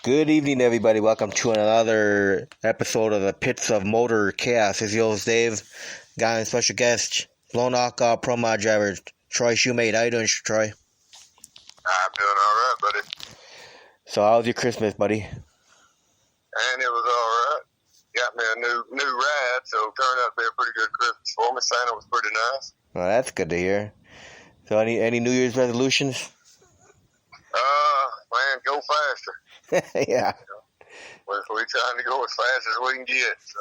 Good evening, everybody. Welcome to another episode of the Pits of Motor Chaos. It's your host, Dave. Got a special guest, blown alcohol pro mod driver, Troy Shumate. How you doing, Troy? I'm doing all right, buddy. So, how was your Christmas, buddy? And it was all right. Got me a new ride, so it turned out to be a pretty good Christmas for me. Santa was pretty nice. Well, that's good to hear. So, any New Year's resolutions? Man, go faster. Yeah. We're trying to go as fast as we can get, so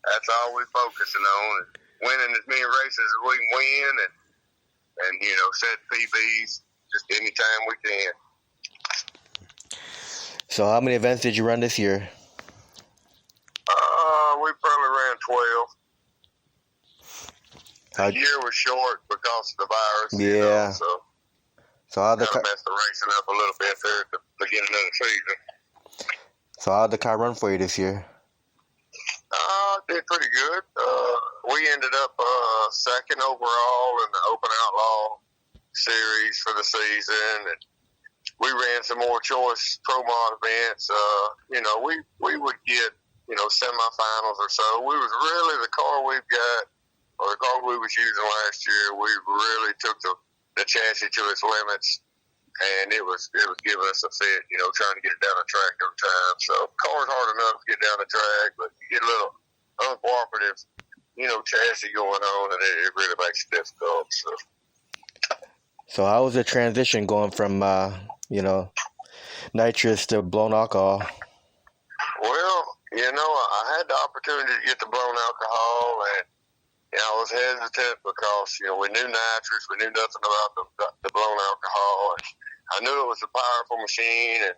that's all we're focusing on, is winning as many races as we can win, and set PBs just anytime we can. So, how many events did you run this year? We probably ran 12. The year was short because of the virus. Yeah. So how kind of messed the racing up a little bit there at the beginning of the season. So how'd the car run for you this year? Did pretty good. We ended up second overall in the Open Outlaw series for the season, and we ran some more choice pro mod events. We would get semifinals or so. We was really the car we've got, or the car we was using last year. We really took the chassis to its limits, and it was giving us a fit, trying to get it down the track every time. So car's hard enough to get down the track, but you get a little uncooperative, chassis going on, and it really makes it difficult. So how was the transition going from nitrous to blown alcohol? Well, I had the opportunity to get the blown alcohol, and I was hesitant because, we knew nitrous, we knew nothing about the blown alcohol, and I knew it was a powerful machine and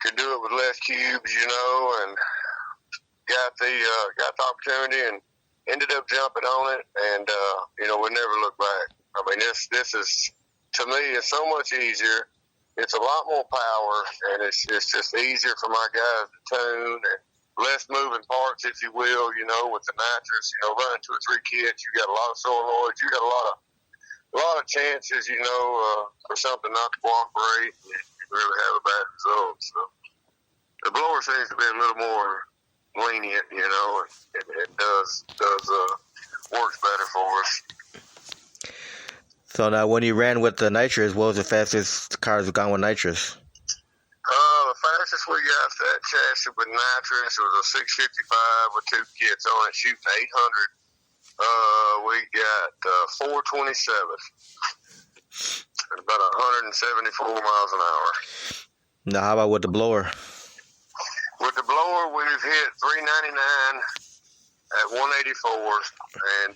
could do it with less cubes, and got the opportunity and ended up jumping on it, and we never looked back. I mean, this is, to me, it's so much easier. It's a lot more power, and it's just easier for my guys to tune, and less moving parts, if you will, with the nitrous, running 2 or 3 kits, you got a lot of solenoids, you got a lot of chances, for something not to cooperate, and you really have a bad result. So the blower seems to be a little more lenient, it does works better for us. So now, when you ran with the nitrous, what was the fastest cars have gone with nitrous? The fastest we got for that chassis with nitrous, it was a 655 with 2 kits on it, shooting 800. We got 427 at about 174 miles an hour. Now, how about with the blower? With the blower, we've hit 399 at 184, and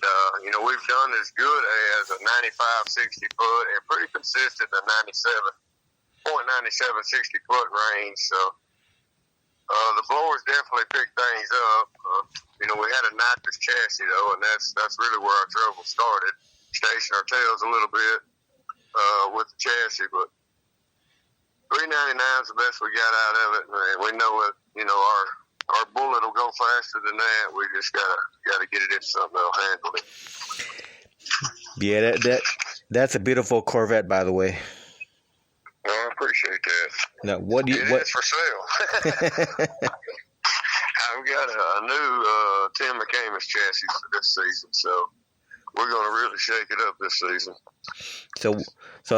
we've done as good as a 95 60 foot and pretty consistent at 97 60 foot range. So the blowers definitely picked things up. We had a nitrous chassis though, and that's really where our trouble started. Station our tails a little bit with the chassis, but 399 is the best we got out of it, and we know it. Our bullet will go faster than that. We just gotta get it into something that'll handle it. Yeah, that's a beautiful Corvette, by the way. I appreciate that. Now, what is for sale. I've got a new Tim McCamus chassis for this season, so we're going to really shake it up this season. So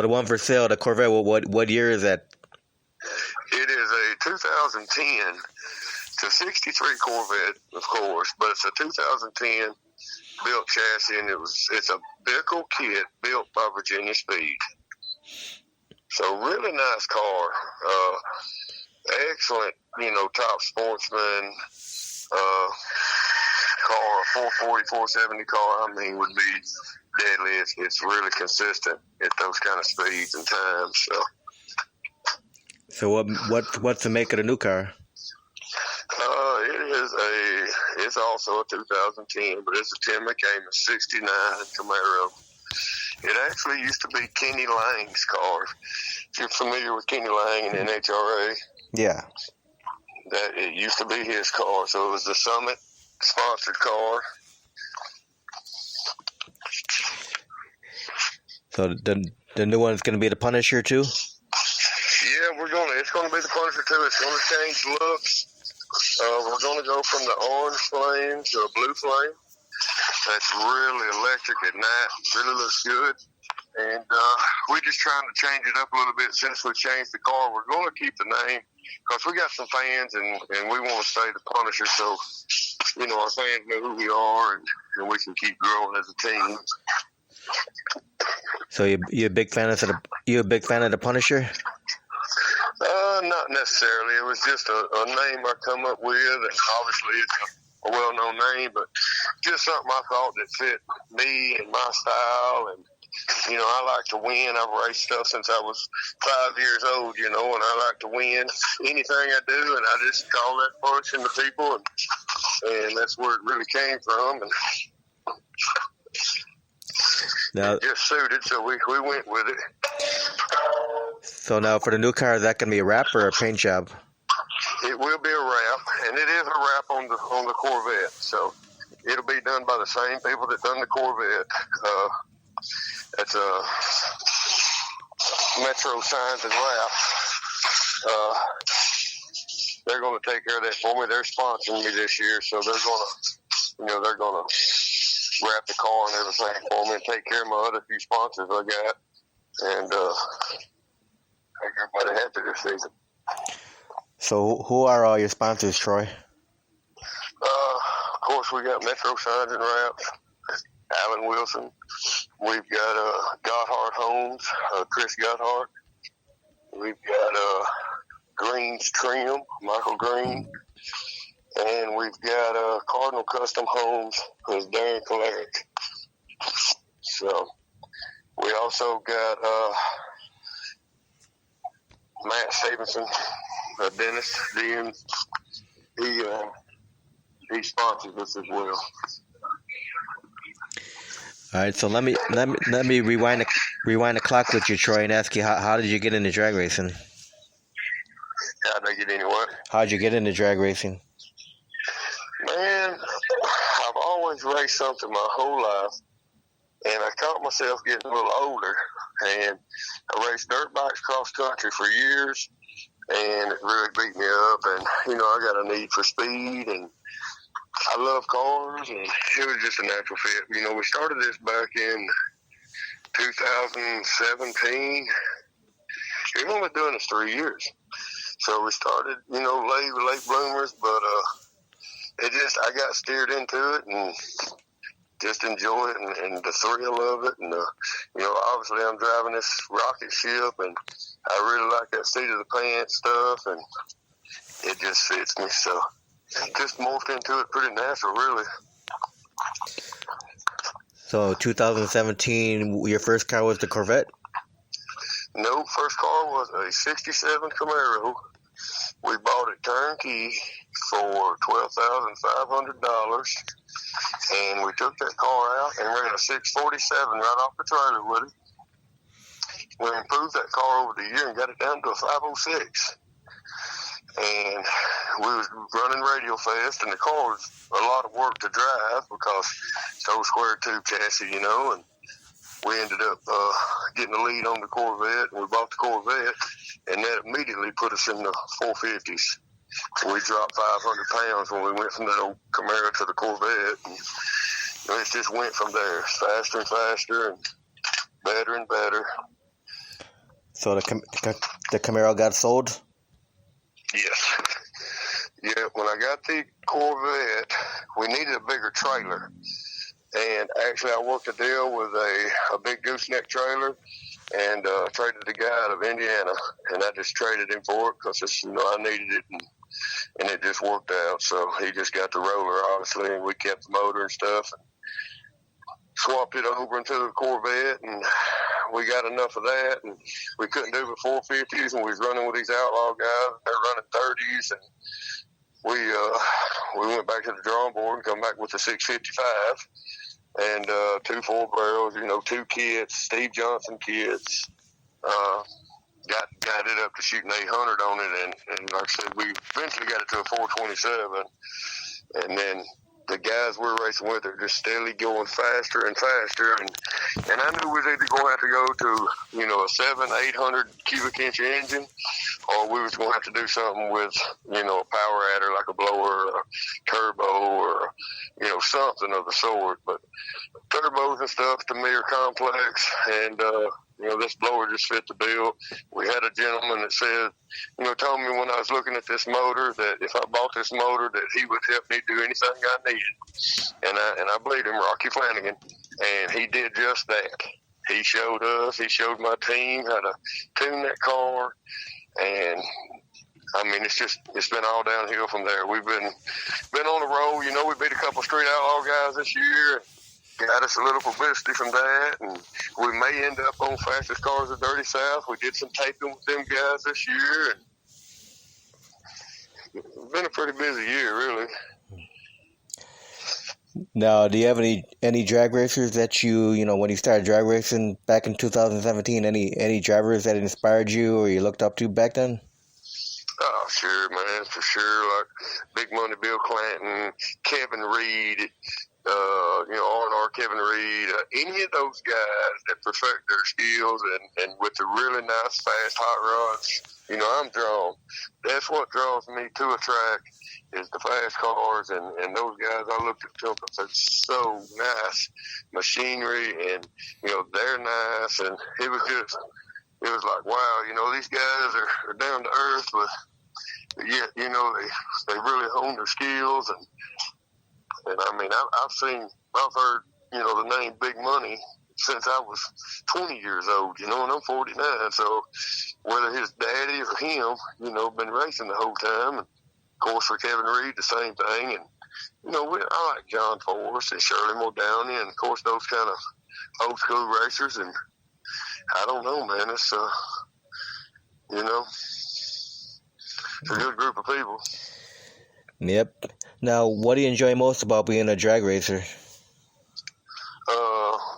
the one for sale, the Corvette, what year is that? It is a 2010. It's a 63 Corvette, of course, but it's a 2010 built chassis, and it's a vehicle kit built by Virginia Speed. So really nice car. Excellent, top sportsman car, 440, 470 car, would be deadly. It's really consistent at those kind of speeds and times. So what's the make of the new car? It's also a 2010, but it's a Tim McCamus 69 Camaro. It actually used to be Kenny Lang's car. If you're familiar with Kenny Lang and NHRA, yeah, that it used to be his car. So it was the Summit sponsored car. So the new one's going to be the Punisher too? Yeah, it's gonna be the Punisher too. It's gonna change looks. We're gonna go from the orange flame to a blue flame. That's really electric at night. Really looks good. And we're just trying to change it up a little bit since we changed the car. We're going to keep the name because we got some fans and we want to stay the Punisher so, our fans know who we are and we can keep growing as a team. So you a big fan of the Punisher? Not necessarily. It was just a name I come up with, and obviously it's a well-known name, but just something I thought that fit me and my style. And I like to win. I've raced stuff since I was 5 years old, and I like to win anything I do, and I just call that pushing the people, and that's where it really came from. And now, it just suited, so we went with it. So now for the new car, is that going to be a wrap or a paint job? It will be a wrap, and it is a wrap on the Corvette. So it'll be done by the same people that done the Corvette. It's a Metro Signs and Wrap. They're going to take care of that for me. They're sponsoring me this year, so they're going to wrap the car and everything for me and take care of my other few sponsors I got, and make everybody happy this season. So who are all your sponsors, Troy? Of course, we got Metro Signs and Wraps, Alan Wilson. We've got Gotthard Homes, Chris Gotthard. We've got Green's Trim, Michael Green. And we've got Cardinal Custom Homes with Darren Kalarick. So we also got Matt Stevenson, a dentist. He sponsors us as well. All right, so let me rewind the clock with you, Troy, and ask you how did you get into drag racing? How did I get into what? How did you get into drag racing? Man, I've always raced something my whole life, and I caught myself getting a little older, and I raced dirt bikes cross country for years, and it really beat me up, and, I got a need for speed, and I love cars, and it was just a natural fit. We started this back in 2017. We've only been doing this 3 years. So we started, late bloomers, but I got steered into it and just enjoy it and the thrill of it. And, obviously I'm driving this rocket ship, and I really like that seat of the pants stuff, and it just fits me. So just morphed into it pretty natural, really. So 2017, your first car was the Corvette? No, first car was a 67 Camaro. We bought it turnkey for $12,500, and we took that car out and ran a 647 right off the trailer with it. We improved that car over the year and got it down to a 506. And we was running Radio Fest, and the car was a lot of work to drive because it's old square tube chassis, and we ended up getting the lead on the Corvette, and we bought the Corvette, and that immediately put us in the 450s. We dropped 500 pounds when we went from that old Camaro to the Corvette, and it just went from there, faster and faster and better. So the Camaro got sold? Yes. Yeah, when I got the Corvette, we needed a bigger trailer. And actually, I worked a deal with a big gooseneck trailer and traded the guy out of Indiana. And I just traded him for it because I needed it, and it just worked out. So he just got the roller, obviously, and we kept the motor and stuff. And swapped it over into the Corvette, and we got enough of that, and we couldn't do the 450s, and we was running with these outlaw guys. They're running 30s, and we went back to the drawing board and come back with the 655 and 2 4-barrels, 2 kits, Steve Johnson kits. Got it up to shooting 800 on it, and like I said, we eventually got it to a 427, and then the guys we're racing with are just steadily going faster and faster, and I knew we was either going to have to go to, you know, a 700-800 cubic inch engine, or we was going to have to do something with, you know, a power adder like a blower or a turbo or, you know, something of the sort. But turbos and stuff to me are complex, and you know, this blower just fit the bill. We had a gentleman that said, you know, told me when I was looking at this motor that if I bought this motor that he would help me do anything I needed. And I believed him, Rocky Flanagan, and he did just that. He showed us, he showed my team how to tune that car, and I mean, it's been all downhill from there. We've been on the roll. You know, we beat a couple Street Outlaw guys this year. Got us a little publicity from that, and we may end up on Fastest Cars of Dirty South. We did some taping with them guys this year, and it's been a pretty busy year, really. Now, do you have any drag racers that you know, when you started drag racing back in 2017, any drivers that inspired you or you looked up to back then? Oh, sure, man, for sure. Like Big Money Bill Clanton, Kevin Reed, you know, R&R Kevin Reed, any of those guys that perfect their skills and with the really nice, fast hot rods, you know, I'm drawn. That's what draws me to a track is the fast cars, and those guys, I looked at them and said, so nice machinery, and, you know, they're nice, and it was like, wow, you know, these guys are down to earth, but yet, you know, they really hone their skills, and I mean, I've heard, you know, the name Big Money since I was 20 years old, you know, and I'm 49. So whether his daddy or him, you know, been racing the whole time. And of course, for Kevin Reed, the same thing. And, you know, I like John Forrest and Shirley Muldowney, and of course, those kind of old school racers. And I don't know, man, it's, you know, it's a good group of people. Yep. Now, what do you enjoy most about being a drag racer?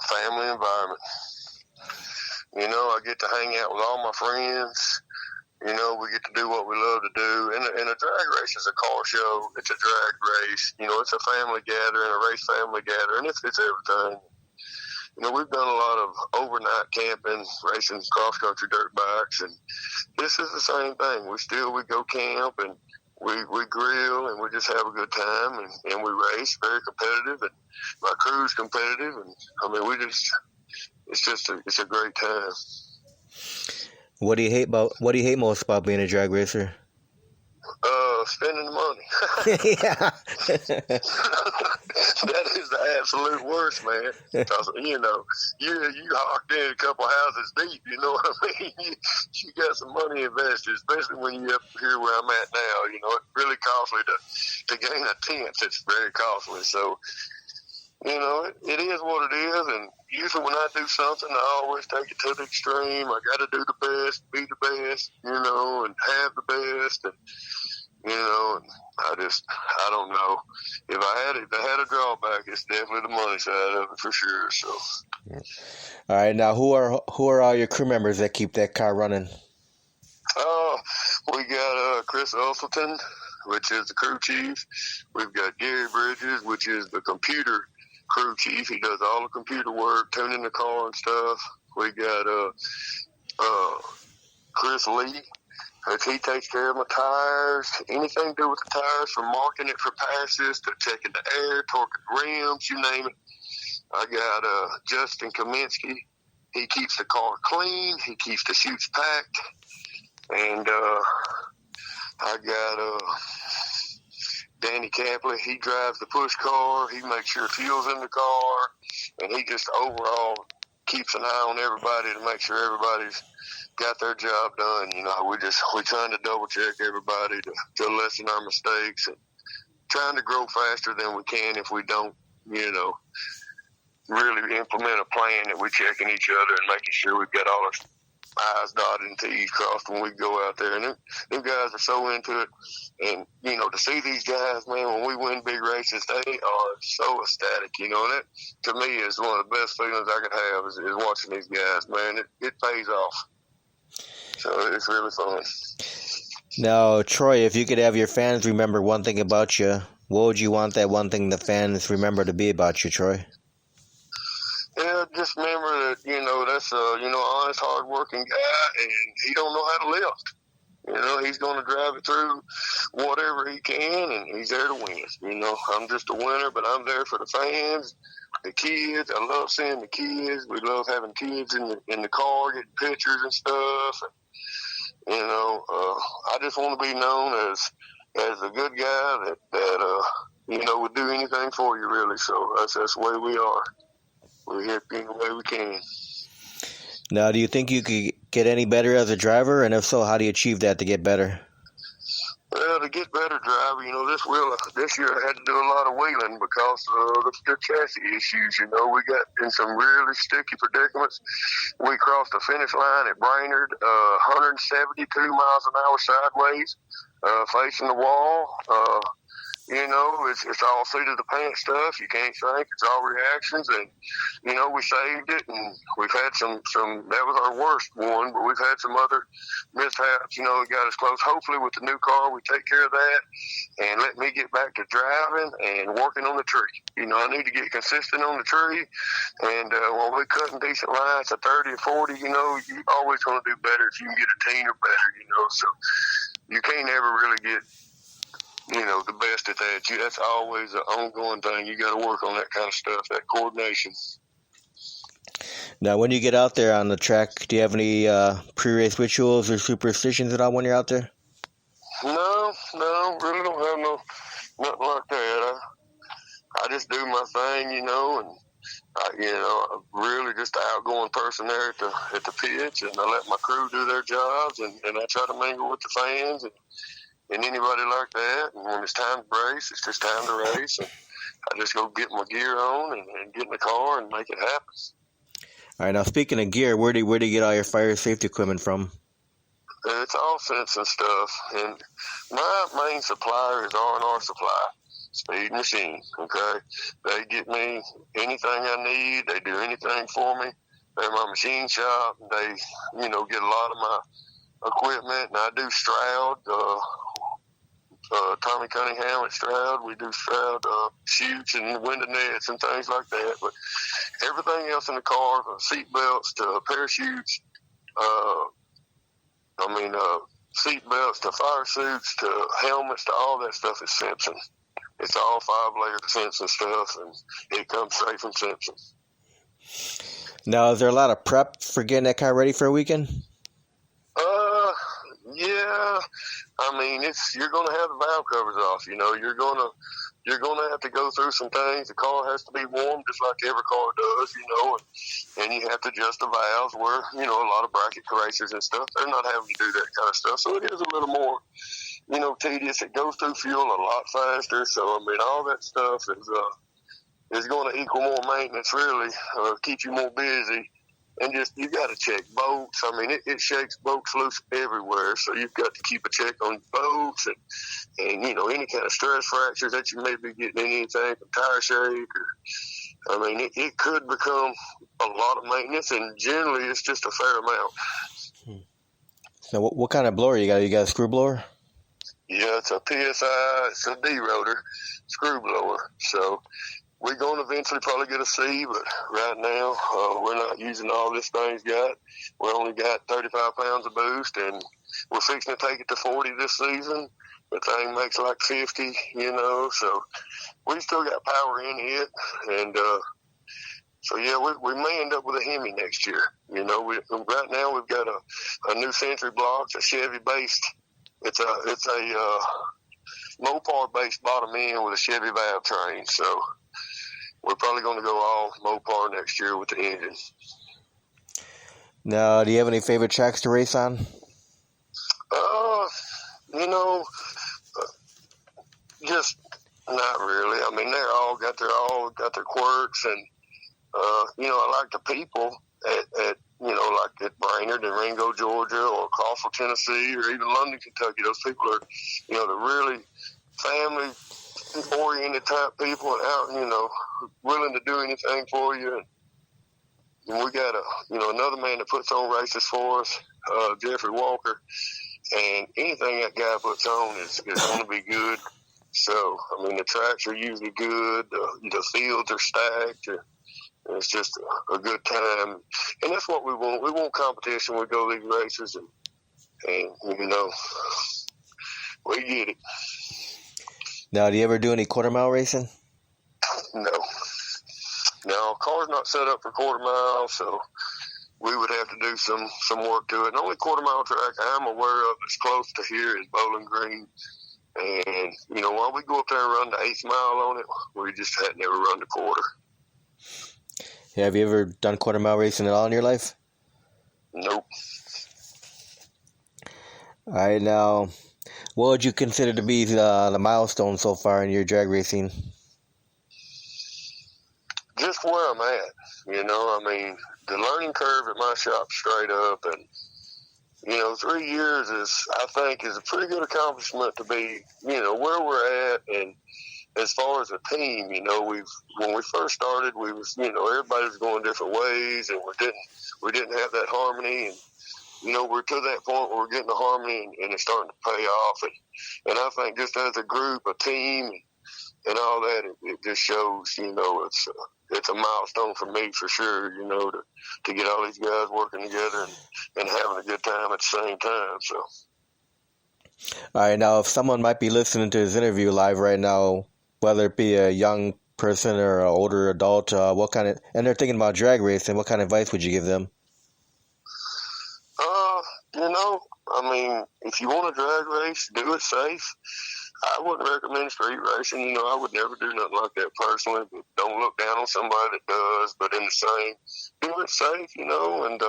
Family environment. You know, I get to hang out with all my friends. You know, we get to do what we love to do. And a drag race is a car show. It's a drag race. You know, it's a family gathering, a race family gathering. It's everything. You know, we've done a lot of overnight camping, racing cross-country dirt bikes, and this is the same thing. We go camp, and we grill, and we just have a good time, and we race, very competitive, and my crew's competitive, and I mean, it's a great time. What do you hate most about being a drag racer? Spending the money. Yeah. That is the absolute worst, man. Because, you know, you hocked in a couple houses deep, you know what I mean? You got some money invested, especially when you're up here where I'm at now. You know, it's really costly to gain a tent. It's very costly. So, you know, it is what it is. And usually when I do something, I always take it to the extreme. I got to do the best, be the best, you know, and have the best. And, you know, I don't know. If I had a drawback, it's definitely the money side of it for sure. So, all right. Now, who are all your crew members that keep that car running? We got Chris Usselton, which is the crew chief. We've got Gary Bridges, which is the computer crew chief. He does all the computer work, tuning the car and stuff. We got Chris Lee. He takes care of my tires, anything to do with the tires, from marking it for passes to checking the air, torquing the rims, you name it. I got Justin Kaminsky. He keeps the car clean. He keeps the chutes packed. And I got Danny Capley. He drives the push car. He makes sure fuel's in the car. And he just overall keeps an eye on everybody to make sure everybody's got their job done. You know, we're trying to double check everybody to lessen our mistakes, and trying to grow faster than we can if we don't, you know, really implement a plan that we're checking each other and making sure we've got all our I's dotted and T's crossed when we go out there. And them guys are so into it. And, you know, to see these guys, man, when we win big races, they are so ecstatic, you know. And that, to me, is one of the best feelings I could have is watching these guys, man. It pays off. So it's really fun. Now, Troy, if you could have your fans remember one thing about you, What would you want that one thing the fans remember to be about you, Troy? Yeah, just remember that, that's honest, hard-working guy, and he don't know how to lift. He's going to drive it through whatever he can, and he's there to win. I'm just a winner, but I'm there for the fans, the kids. I love seeing the kids. We love having kids in the car, getting pictures and stuff. And, I just want to be known as a good guy that would do anything for you, really. So that's the way we are. We help you any way we can. Now, do you think you could get any better as a driver? And if so, how do you achieve that to get better? Well, to get better driver, this year I had to do a lot of wheeling because of the chassis issues. We got in some really sticky predicaments. We crossed the finish line at Brainerd, 172 miles an hour sideways, facing the wall. It's all seat of the pants stuff. You can't think. It's all reactions. And, we saved it, and we've had some, that was our worst one, but we've had some other mishaps, that got us close. Hopefully with the new car, we take care of that and let me get back to driving and working on the tree. I need to get consistent on the tree. And when we're cutting decent lines at 30 or 40, you're always going to do better if you can get a teen or better, So you can't ever really get the best at that. That's always an ongoing thing. You got to work on that kind of stuff, that coordination. Now, when you get out there on the track, do you have any pre-race rituals or superstitions at all when you're out there? No, really don't have nothing like that. I just do my thing, and I'm really just an outgoing person there at the pitch, and I let my crew do their jobs, and I try to mingle with the fans and anybody like that. And when it's time to race, it's just time to race. And I just go get my gear on and get in the car and make it happen. All right, now speaking of gear, where do you get all your fire safety equipment from? It's all sense and stuff. And my main supplier is R&R Supply, Speed Machine, okay? They get me anything I need. They do anything for me. They're my machine shop. They, get a lot of my equipment, and I do Stroud, Tommy Cunningham at Stroud. We do Stroud chutes and window nets and things like that. But everything else in the car, from seat belts to parachutes, seat belts to fire suits to helmets to all that stuff is Simpson. It's all 5-layer Simpson stuff, and it comes straight from Simpson. Now, is there a lot of prep for getting that car ready for a weekend? Yeah. You're going to have the valve covers off. You're going to have to go through some things. The car has to be warm, just like every car does. And you have to adjust the valves. Where a lot of bracket racers and stuff, they're not having to do that kind of stuff. So it is a little more, tedious. It goes through fuel a lot faster. So all that stuff is going to equal more maintenance. Really, keep you more busy. And just, you got to check bolts. It shakes bolts loose everywhere. So you've got to keep a check on bolts and any kind of stress fractures that you may be getting in anything from tire shake. It could become a lot of maintenance, and generally it's just a fair amount. Now, what kind of blower you got? You got a screw blower? Yeah, it's a PSI. It's a D-rotor screw blower. So we're going to eventually probably get a C, but right now we're not using all this thing's got. We only got 35 pounds of boost, and we're fixing to take it to 40 this season. The thing makes like 50, so we still got power in it. And we may end up with a Hemi next year. Right now we've got a new Century block, a Chevy-based. It's a Mopar-based bottom end with a Chevy valve train, so we're probably going to go all Mopar next year with the engine. Now, do you have any favorite tracks to race on? Just not really. They're all got their quirks, and I like the people at like at Brainerd and Ringo, Georgia, or Coffle, Tennessee, or even London, Kentucky. Those people are, they're really family-oriented type people, and out, willing to do anything for you. And we got another man that puts on races for us, Jeffrey Walker, and anything that guy puts on is going to be good. So, I mean, the tracks are usually good. The fields are stacked. And it's just a good time. And that's what we want. We want competition. We go these races, and you know, we get it. Now, do you ever do any quarter mile racing? No. Now, car's not set up for quarter mile, so we would have to do some work to it. The only quarter mile track I'm aware of that's close to here is Bowling Green. And, you know, while we go up there and run the 8th mile on it, we just had never run the quarter. Have you ever done quarter mile racing at all in your life? Nope. All right, now, what would you consider to be the milestone so far in your drag racing? Just where I'm at, you know. I mean, the learning curve at my shop straight up, and you know, 3 years I think is a pretty good accomplishment to be, you know, where we're at. And as far as a team, you know, when we first started, we was, you know, everybody was going different ways, and we didn't have that harmony. And you know, we're to that point where we're getting the harmony, and it's starting to pay off. And I think just as a group, a team, and all that, it just shows, you know, it's a milestone for me for sure, you know, to get all these guys working together and having a good time at the same time. So, all right, now if someone might be listening to this interview live right now, whether it be a young person or an older adult, and they're thinking about drag racing, what kind of advice would you give them? You know, I mean, if you want to drag race, do it safe. I wouldn't recommend street racing. You know, I would never do nothing like that personally. But don't look down on somebody that does. But in the same, do it safe, you know, and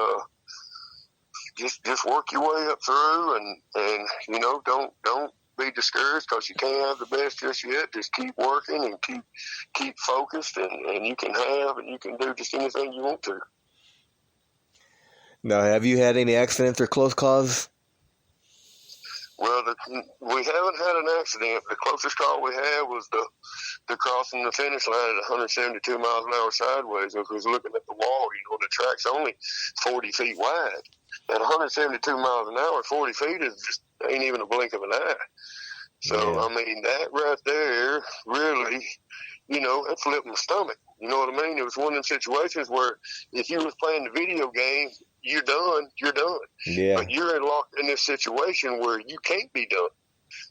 just work your way up through, and you know, don't be discouraged because you can't have the best just yet. Just keep working and keep focused, and you can have and you can do just anything you want to. Now, have you had any accidents or close calls? Well, we haven't had an accident. The closest call we had was the crossing the finish line at 172 miles an hour sideways. If we was looking at the wall, you know, the track's only 40 feet wide. At 172 miles an hour, 40 feet is just ain't even a blink of an eye. So, yeah. I mean, that right there really, you know, it flipped my stomach. You know what I mean? It was one of them situations where if you was playing the video game, you're done. Yeah. But you're locked in this situation where you can't be done.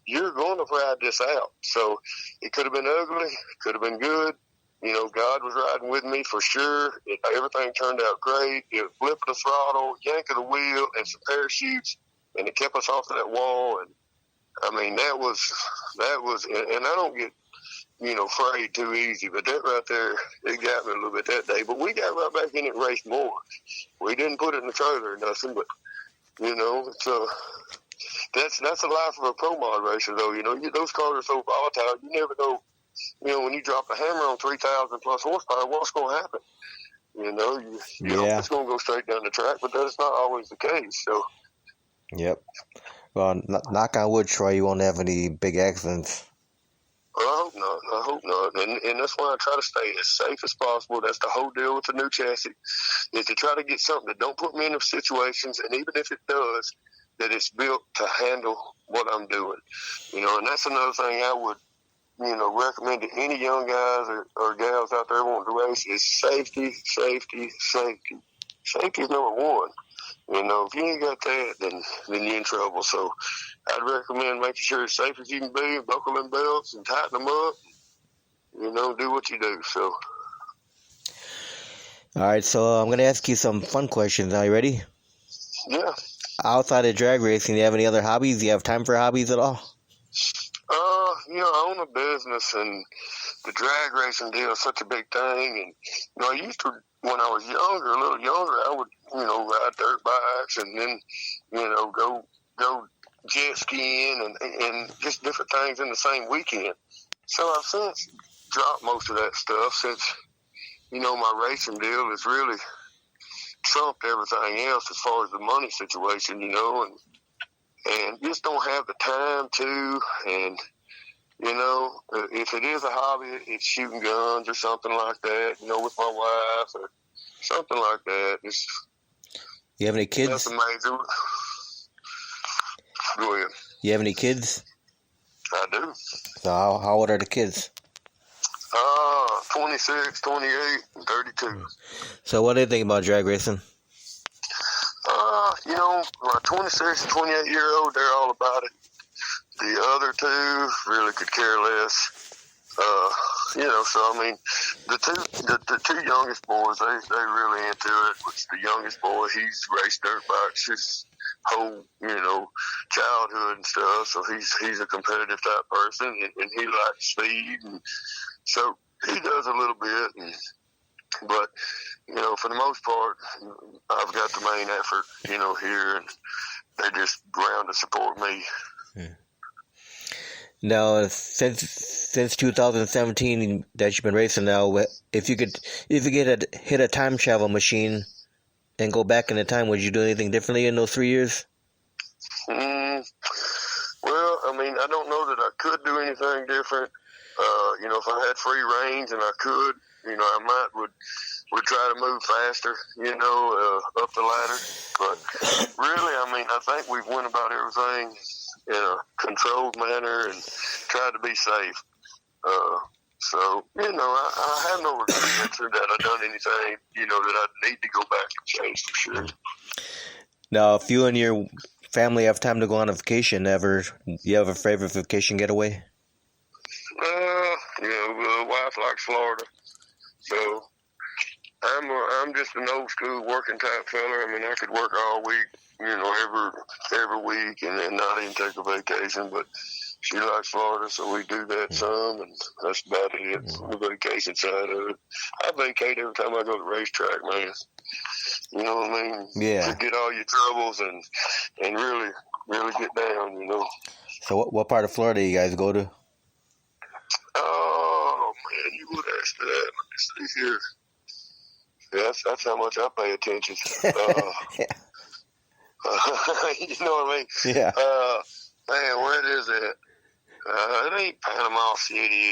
You're going to ride this out. So it could have been ugly, could have been good. You know, God was riding with me for sure. Everything turned out great. It flipped the throttle, yanked the wheel, and some parachutes, and it kept us off of that wall. And I mean, that was, and I don't get, you know, afraid too easy, but that right there, it got me a little bit that day. But we got right back in it and raced more. We didn't put it in the trailer or nothing, but, you know, it's that's the life of a pro mod racer, though. You know, those cars are so volatile, you never know, you know, when you drop the hammer on 3,000 plus horsepower, what's going to happen? You know, you hope it's going to go straight down the track, but that's not always the case, so. Yep. Well, knock on wood, Troy, you won't have any big accidents. Well, I hope not. And that's why I try to stay as safe as possible. That's the whole deal with the new chassis, is to try to get something that don't put me in situations, and even if it does, that it's built to handle what I'm doing. You know, and that's another thing I would, you know, recommend to any young guys or gals out there wanting to race is safety, safety, safety. Safety is number one. You know, if you ain't got that, then you're in trouble. So I'd recommend making sure as safe as you can be, buckle them belts and tighten them up. You know, do what you do. So. All right, so I'm going to ask you some fun questions. Are you ready? Yeah. Outside of drag racing, do you have any other hobbies? Do you have time for hobbies at all? You know, I own a business, and the drag racing deal is such a big thing. And, you know, I used to, when I was younger, a little younger, I would, you know, ride dirt bikes and then, you know, go jet skiing and just different things in the same weekend. So I've since dropped most of that stuff since, you know, my racing deal has really trumped everything else as far as the money situation, you know, and just don't have the time to. And, you know, if it is a hobby, it's shooting guns or something like that, you know, with my wife or something like that. It's, you have any kids? That's amazing. Go ahead. You have any kids? I do. So how old are the kids? 26, 28, and 32. So what do you think about drag racing? My 26 and 28-year-old, they're all about it. The other two really could care less. So I mean, the two youngest boys, they really into it. Which the youngest boy, he's raced dirt bikes his whole, childhood and stuff. So he's a competitive type person, and he likes speed, and so he does a little bit. But for the most part, I've got the main effort, here, and they just around to support me. Now, since 2017 that you've been racing now, if you could hit a time travel machine and go back in the time, would you do anything differently in those 3 years? Well, I mean, I don't know that I could do anything different. If I had free range and I could, I would try to move faster, up the ladder. But really, I mean, I think we've went about everything in a controlled manner and tried to be safe. So, I have no regrets that I've done anything, that I need to go back and change for sure. Now, if you and your family have time to go on a vacation, you have a favorite vacation getaway? The wife likes Florida, so I'm just an old school working type fella. I mean, I could work all week, every week, and not even take a vacation. But she likes Florida, so we do that some, and that's about it. The vacation side of it. I vacate every time I go to the racetrack, man. You know what I mean? Yeah. To get all your troubles and really, really get down, So what part of Florida you guys go to? Oh, man, you would ask that. Let me see here. Yeah, that's how much I pay attention. Yeah. You know what I mean? Yeah. Man, where is it? It ain't Panama City.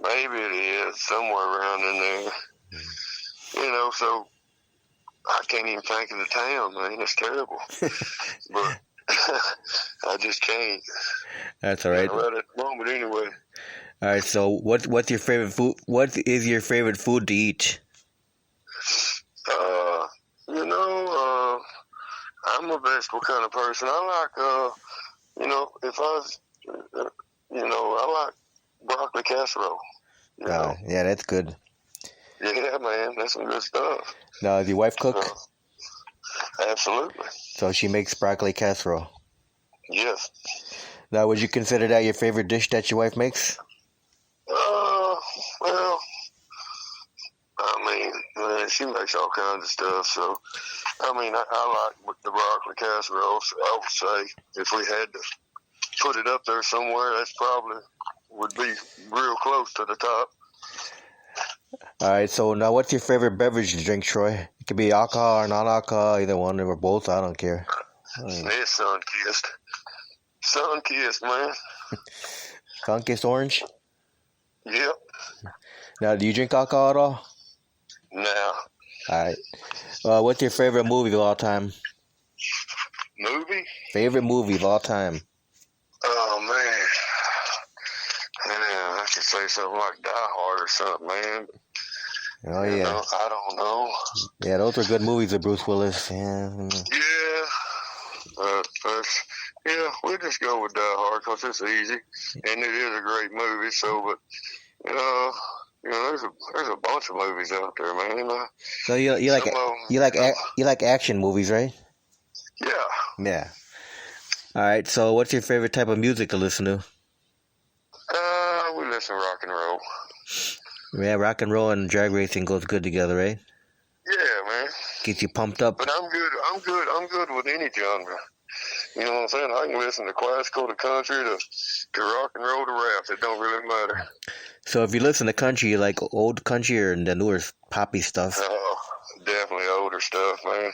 Maybe it is somewhere around in there. So I can't even think of the town, man. It's terrible. But I just can't. That's all right. Right at the moment, anyway. All right. So what's your favorite food? What is your favorite food to eat? I'm a vegetable kind of person. I like, if I was, I like broccoli casserole. Yeah, that's good. Yeah, man, that's some good stuff. Now, does your wife cook? Absolutely. So she makes broccoli casserole. Yes. Now, would you consider that your favorite dish that your wife makes? Well, I mean, she makes all kinds of stuff. So, I mean, I like the broccoli casserole. So I would say if we had to put it up there somewhere, that's probably would be real close to the top. All right. So now, what's your favorite beverage to drink, Troy? It could be alcohol or non-alcohol, either one or both. I don't care. It's sun-kissed. Sun-kissed, man. Sun-kissed orange? Yep. Now, do you drink alcohol at all? No. All right. What's your favorite movie of all time? Movie? Favorite movie of all time? Oh, man. I could say something like Die Hard or something, man. Oh, yeah. I don't know. Yeah, those were good movies with Bruce Willis. Yeah. Yeah, we'll just go with Die Hard because it's easy, and it is a great movie. So, but there's a bunch of movies out there, man. So you like action movies, right? Yeah. Yeah. All right. So, what's your favorite type of music to listen to? We listen to rock and roll. Yeah, rock and roll and drag racing goes good together, right? Yeah, man. Gets you pumped up. But I'm good with any genre. You know what I'm saying? I can listen to classical, to country, to rock and roll, to rap. It don't really matter. So if you listen to country, you like old country or the newer poppy stuff? Oh, definitely older stuff, man.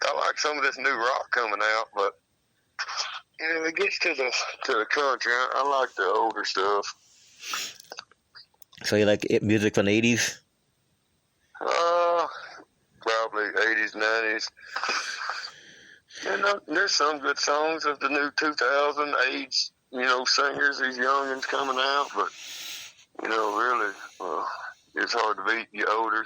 I like some of this new rock coming out, but if it gets to the country, I like the older stuff. So you like music from the 80s? Probably 80s, 90s. There's some good songs of the new 2000 age, singers, these youngins coming out, but, really, it's hard to beat you older,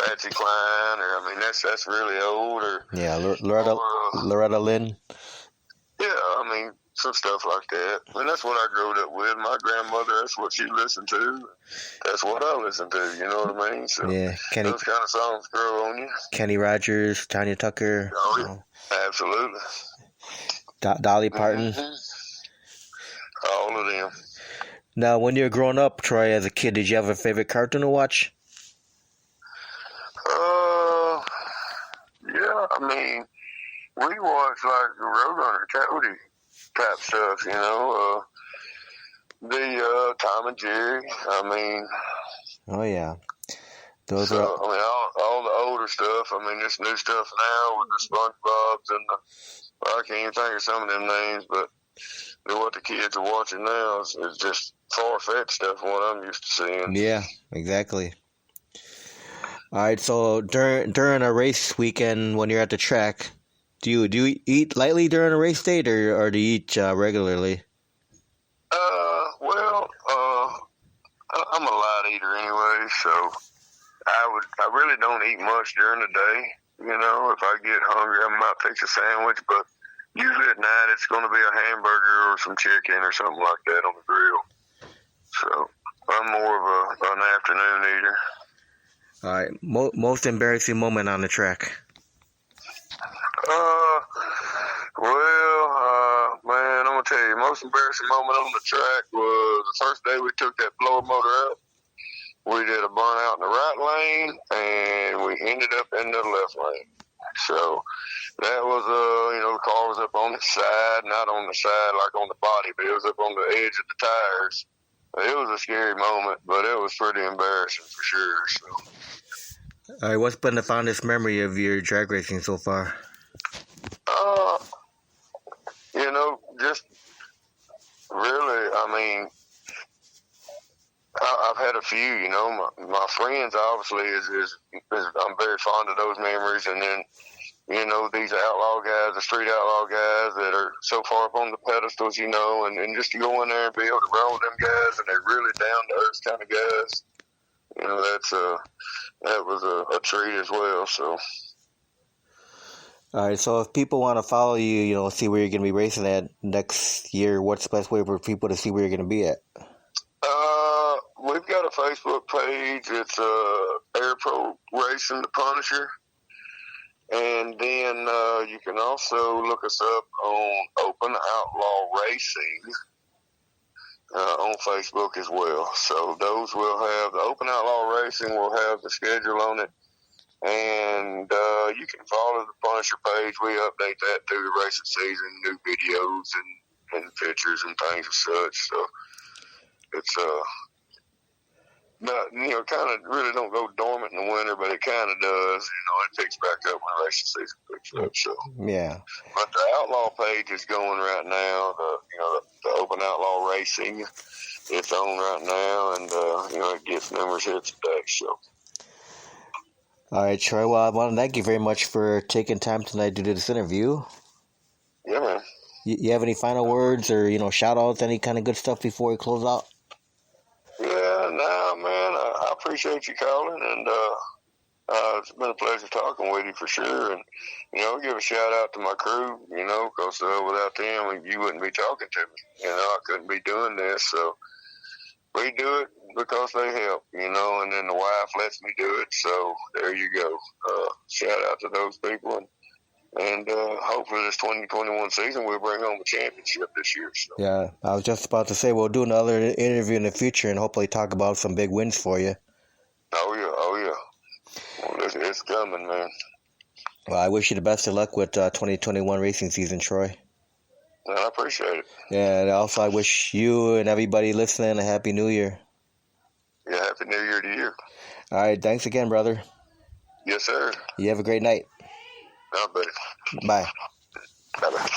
Patsy Cline, or, that's really old, or... Yeah, Loretta Lynn. Yeah, some stuff like that. That's what I grew up with. My grandmother, that's what she listened to. That's what I listened to, you know what I mean? So yeah, those kind of songs grow on you. Kenny Rogers, Tanya Tucker. Oh, yeah. Absolutely. Dolly Parton. Mm-hmm. All of them. Now, when you were growing up, Troy, as a kid, did you have a favorite cartoon to watch? Yeah, we watched like the Roadrunner Cody type stuff, the Tom and Jerry. Oh yeah, those so, are. All the older stuff. This new stuff now with the SpongeBob's and I can't even think of some of them names, but what the kids are watching now is just far-fetched stuff from what I'm used to seeing. Yeah, exactly. All right, so during a race weekend when you're at the track, do you eat lightly during a race date or do you eat regularly? I'm a light eater anyway, so I really don't eat much during the day. If I get hungry, I might fix a sandwich, but usually at night it's going to be a hamburger or some chicken or something like that on the grill. So I'm more of an afternoon eater. All right, most embarrassing moment on the track? Man, I'm going to tell you, most embarrassing moment on the track was the first day we took that blower motor out. We did a burnout in the right lane, and we ended up in the left lane. So that was, the car was up on the side, not on the side like on the body, but it was up on the edge of the tires. It was a scary moment, but it was pretty embarrassing for sure. So. All right, what's been the fondest memory of your drag racing so far? Just really, I've had a few, my friends obviously is I'm very fond of those memories, and then, these outlaw guys, the street outlaw guys that are so far up on the pedestals, and just to go in there and be able to roll them guys, and they're really down to earth kind of guys, that was a treat as well, so. All right, so if people want to follow you, see where you're going to be racing at next year, what's the best way for people to see where you're going to be at? We've got a Facebook page. It's Air Pro Racing the Punisher. And then you can also look us up on Open Outlaw Racing on Facebook as well. So those will have, the Open Outlaw Racing will have the schedule on it. And you can follow the Punisher page. We update that through the racing season, new videos and pictures and things and such. So it's not, kind of really don't go dormant in the winter, but it kind of does. It picks back up when racing season picks up. So yeah. But the Outlaw page is going right now. The Open Outlaw Racing, it's on right now, and it gets numbers here today. So. All right, Troy. Well, I want to thank you very much for taking time tonight to do this interview. Yeah, man. You have any final words or, shout outs, any kind of good stuff before we close out? Yeah, man. I appreciate you calling, and it's been a pleasure talking with you for sure. And, give a shout out to my crew, because without them, you wouldn't be talking to me. I couldn't be doing this. So we do it because they help, and then the wife lets me do it. So there you go. Shout out to those people. And hopefully this 2021 season we'll bring home a championship this year. So. Yeah, I was just about to say we'll do another interview in the future and hopefully talk about some big wins for you. Oh, yeah. Well, it's coming, man. Well, I wish you the best of luck with 2021 racing season, Troy. I appreciate it. Yeah, and also I wish you and everybody listening a Happy New Year. Yeah, Happy New Year to you. All right, thanks again, brother. Yes, sir. You have a great night. Buddy. Bye. Bye-bye.